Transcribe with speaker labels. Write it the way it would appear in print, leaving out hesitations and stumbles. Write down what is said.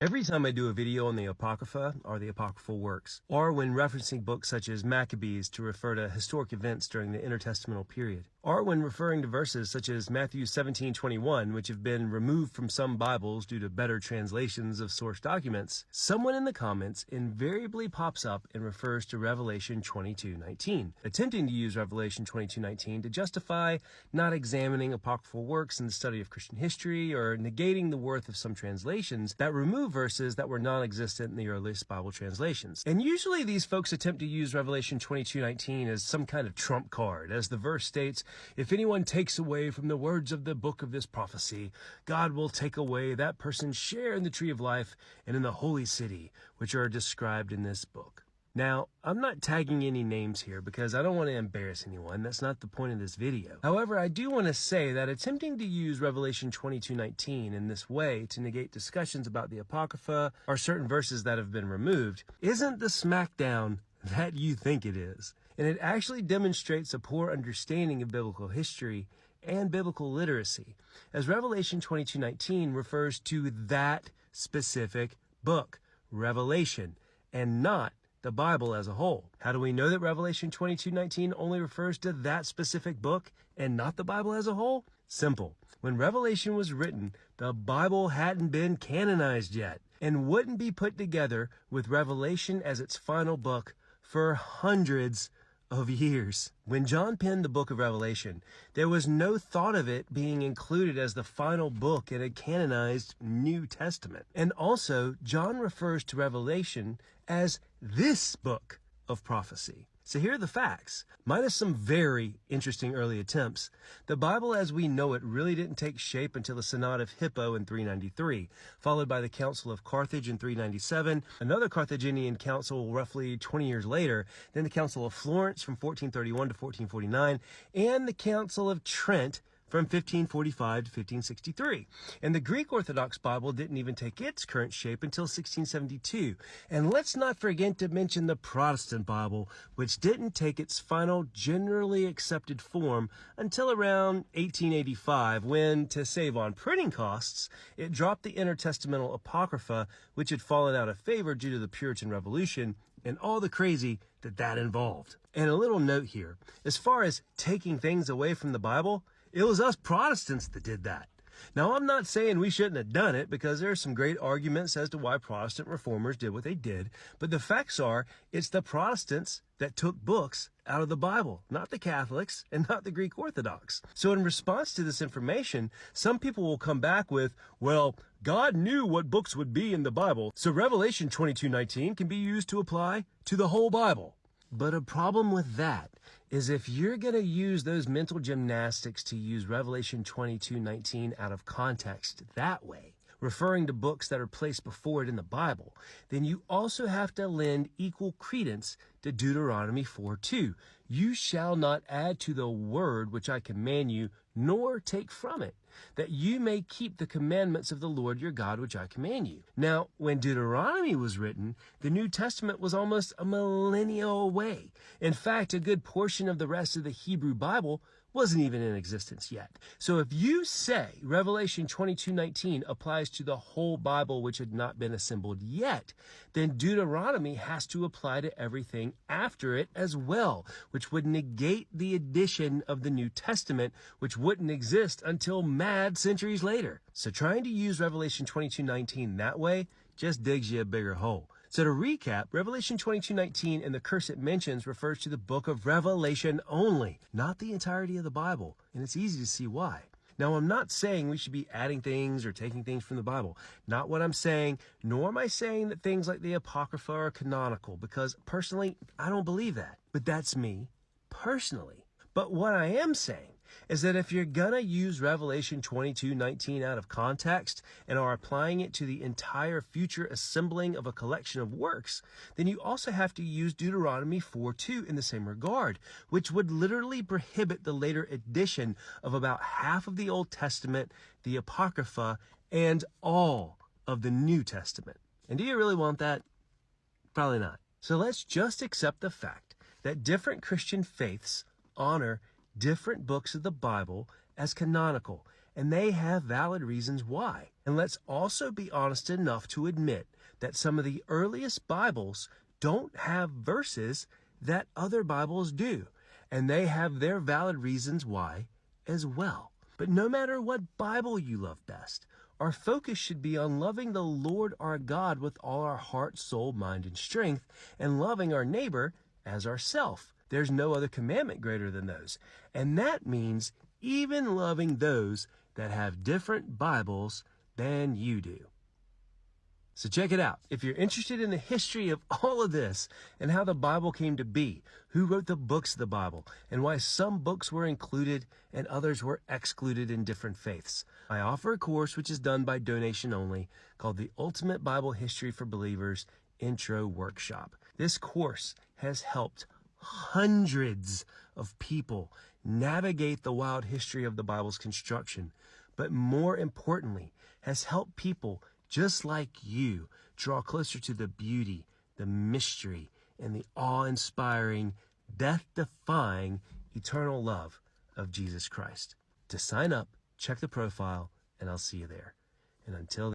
Speaker 1: Every time I do a video on the Apocrypha or the apocryphal works, or when referencing books such as Maccabees to refer to historic events during the intertestamental period, or when referring to verses such as Matthew 17:21, which have been removed from some Bibles due to better translations of source documents, someone in the comments invariably pops up and refers to Revelation 22:19, attempting to use Revelation 22:19 to justify not examining apocryphal works in the study of Christian history, or negating the worth of some translations that remove verses that were non-existent in the earliest Bible translations. And usually these folks attempt to use Revelation 22:19 as some kind of trump card, as the verse states, "If anyone takes away from the words of the book of this prophecy, God will take away that person's share in the tree of life and in the holy city, which are described in this book." Now, I'm not tagging any names here because I don't want to embarrass anyone. That's not the point of this video. However, I do want to say that attempting to use Revelation 22:19 in this way to negate discussions about the Apocrypha or certain verses that have been removed isn't the smackdown that you think it is. And it actually demonstrates a poor understanding of biblical history and biblical literacy, as Revelation 22:19 refers to that specific book, Revelation, and not the Bible as a whole. How do we know that Revelation 22:19 only refers to that specific book and not the Bible as a whole? Simple. When Revelation was written, the Bible hadn't been canonized yet and wouldn't be put together with Revelation as its final book for hundreds of years. When John penned the book of Revelation, there was no thought of it being included as the final book in a canonized New Testament. And also, John refers to Revelation as this book of prophecy. So here are the facts. Minus some very interesting early attempts, the Bible as we know it really didn't take shape until the Synod of Hippo in 393, followed by the Council of Carthage in 397, another Carthaginian council roughly 20 years later, then the Council of Florence from 1431 to 1449, and the Council of Trent from 1545 to 1563. And the Greek Orthodox Bible didn't even take its current shape until 1672. And let's not forget to mention the Protestant Bible, which didn't take its final generally accepted form until around 1885, when, to save on printing costs, it dropped the intertestamental Apocrypha, which had fallen out of favor due to the Puritan Revolution and all the crazy that involved. And a little note here, as far as taking things away from the Bible, it was us Protestants that did that. Now, I'm not saying we shouldn't have done it, because there are some great arguments as to why Protestant reformers did what they did. But the facts are, it's the Protestants that took books out of the Bible, not the Catholics and not the Greek Orthodox. So in response to this information, some people will come back with, well, God knew what books would be in the Bible, so Revelation 22:19 can be used to apply to the whole Bible. But a problem with that is if you're going to use those mental gymnastics to use Revelation 22:19 out of context that way, referring to books that are placed before it in the Bible, then you also have to lend equal credence to Deuteronomy 4:2. You shall not add to the word which I command you, nor take from it, that you may keep the commandments of the Lord your God which I command you. Now, when Deuteronomy was written, the New Testament was almost a millennia away. In fact, a good portion of the rest of the Hebrew Bible wasn't even in existence yet. So if you say Revelation 22:19 applies to the whole Bible which had not been assembled yet, then Deuteronomy has to apply to everything after it as well, which would negate the addition of the New Testament, which wouldn't exist until mad centuries later. So trying to use Revelation 22:19 that way just digs you a bigger hole. So to recap, Revelation 22:19 and the curse it mentions refers to the book of Revelation only, not the entirety of the Bible, and it's easy to see why. Now, I'm not saying we should be adding things or taking things from the Bible. Not what I'm saying, nor am I saying that things like the Apocrypha are canonical, because personally, I don't believe that. But that's me, personally. But what I am saying is that if you're gonna use Revelation 22:19 out of context and are applying it to the entire future assembling of a collection of works, then you also have to use Deuteronomy 4:2 in the same regard, which would literally prohibit the later addition of about half of the Old Testament, the Apocrypha, and all of the New Testament. And do you really want that? Probably not. So let's just accept the fact that different Christian faiths honor different books of the Bible as canonical, and they have valid reasons why. And let's also be honest enough to admit that some of the earliest Bibles don't have verses that other Bibles do, and they have their valid reasons why as well. But no matter what Bible you love best, our focus should be on loving the Lord our God with all our heart, soul, mind, and strength, and loving our neighbor as ourself. There's no other commandment greater than those. And that means even loving those that have different Bibles than you do. So check it out. If you're interested in the history of all of this and how the Bible came to be, who wrote the books of the Bible, and why some books were included and others were excluded in different faiths, I offer a course which is done by donation only called the Ultimate Bible History for Believers Intro Workshop. This course has helped hundreds of people navigate the wild history of the Bible's construction, but more importantly, has helped people just like you draw closer to the beauty, the mystery, and the awe-inspiring, death-defying, eternal love of Jesus Christ. To sign up, check the profile, and I'll see you there. And until